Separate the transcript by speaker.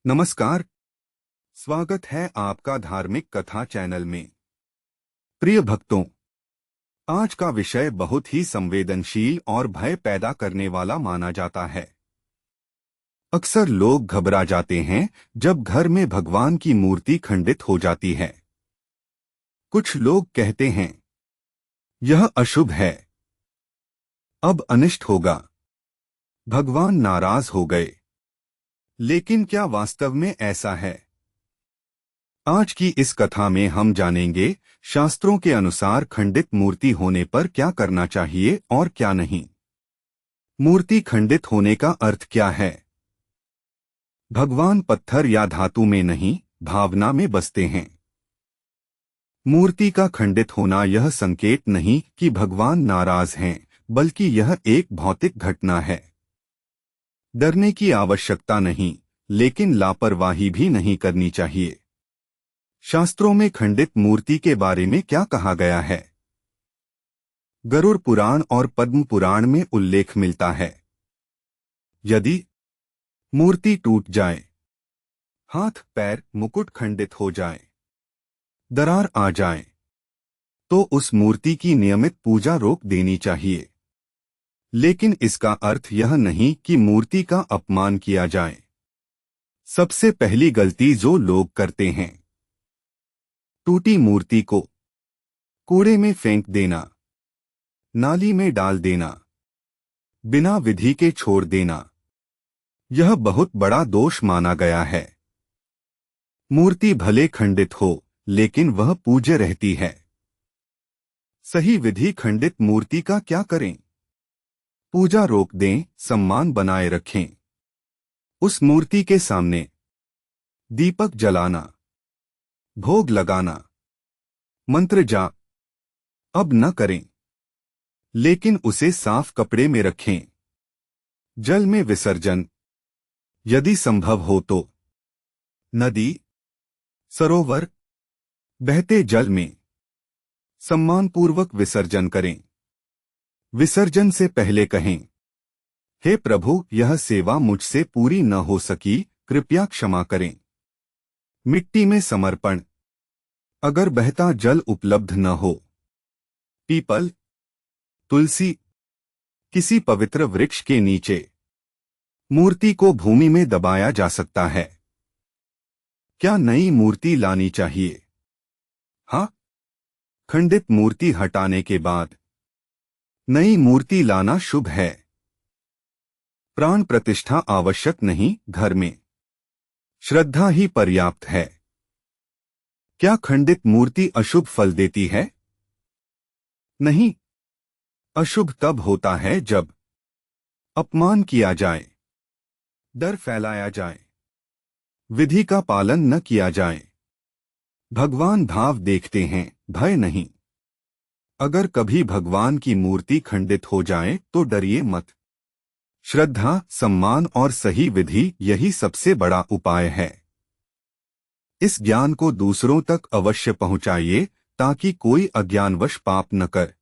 Speaker 1: नमस्कार। स्वागत है आपका धार्मिक कथा चैनल में। प्रिय भक्तों, आज का विषय बहुत ही संवेदनशील और भय पैदा करने वाला माना जाता है। अक्सर लोग घबरा जाते हैं जब घर में भगवान की मूर्ति खंडित हो जाती है। कुछ लोग कहते हैं, यह अशुभ है, अब अनिष्ट होगा, भगवान नाराज हो गए। लेकिन क्या वास्तव में ऐसा है? आज की इस कथा में हम जानेंगे शास्त्रों के अनुसार खंडित मूर्ति होने पर क्या करना चाहिए और क्या नहीं। मूर्ति खंडित होने का अर्थ क्या है? भगवान पत्थर या धातु में नहीं, भावना में बसते हैं। मूर्ति का खंडित होना यह संकेत नहीं कि भगवान नाराज हैं, बल्कि यह एक भौतिक घटना है। डरने की आवश्यकता नहीं, लेकिन लापरवाही भी नहीं करनी चाहिए। शास्त्रों में खंडित मूर्ति के बारे में क्या कहा गया है? गरुड़ पुराण और पद्म पुराण में उल्लेख मिलता है। यदि मूर्ति टूट जाए, हाथ पैर मुकुट खंडित हो जाए, दरार आ जाए, तो उस मूर्ति की नियमित पूजा रोक देनी चाहिए। लेकिन इसका अर्थ यह नहीं कि मूर्ति का अपमान किया जाए। सबसे पहली गलती जो लोग करते हैं, टूटी मूर्ति को कूड़े में फेंक देना, नाली में डाल देना, बिना विधि के छोड़ देना। यह बहुत बड़ा दोष माना गया है। मूर्ति भले खंडित हो, लेकिन वह पूज्य रहती है। सही विधि खंडित मूर्ति का क्या करें? पूजा रोक दें, सम्मान बनाए रखें। उस मूर्ति के सामने दीपक जलाना, भोग लगाना, मंत्र जाप अब न करें, लेकिन उसे साफ कपड़े में रखें। जल में विसर्जन, यदि संभव हो तो नदी, सरोवर, बहते जल में सम्मानपूर्वक विसर्जन करें। विसर्जन से पहले कहें, हे प्रभु, यह सेवा मुझसे पूरी न हो सकी, कृपया क्षमा करें। मिट्टी में समर्पण, अगर बहता जल उपलब्ध न हो, पीपल, तुलसी, किसी पवित्र वृक्ष के नीचे मूर्ति को भूमि में दबाया जा सकता है। क्या नई मूर्ति लानी चाहिए? हाँ, खंडित मूर्ति हटाने के बाद नई मूर्ति लाना शुभ है। प्राण प्रतिष्ठा आवश्यक नहीं, घर में श्रद्धा ही पर्याप्त है। क्या खंडित मूर्ति अशुभ फल देती है? नहीं, अशुभ तब होता है जब अपमान किया जाए, डर फैलाया जाए, विधि का पालन न किया जाए। भगवान भाव देखते हैं, भय नहीं। अगर कभी भगवान की मूर्ति खंडित हो जाए तो डरिए मत। श्रद्धा, सम्मान और सही विधि, यही सबसे बड़ा उपाय है। इस ज्ञान को दूसरों तक अवश्य पहुंचाइए, ताकि कोई अज्ञानवश पाप न कर।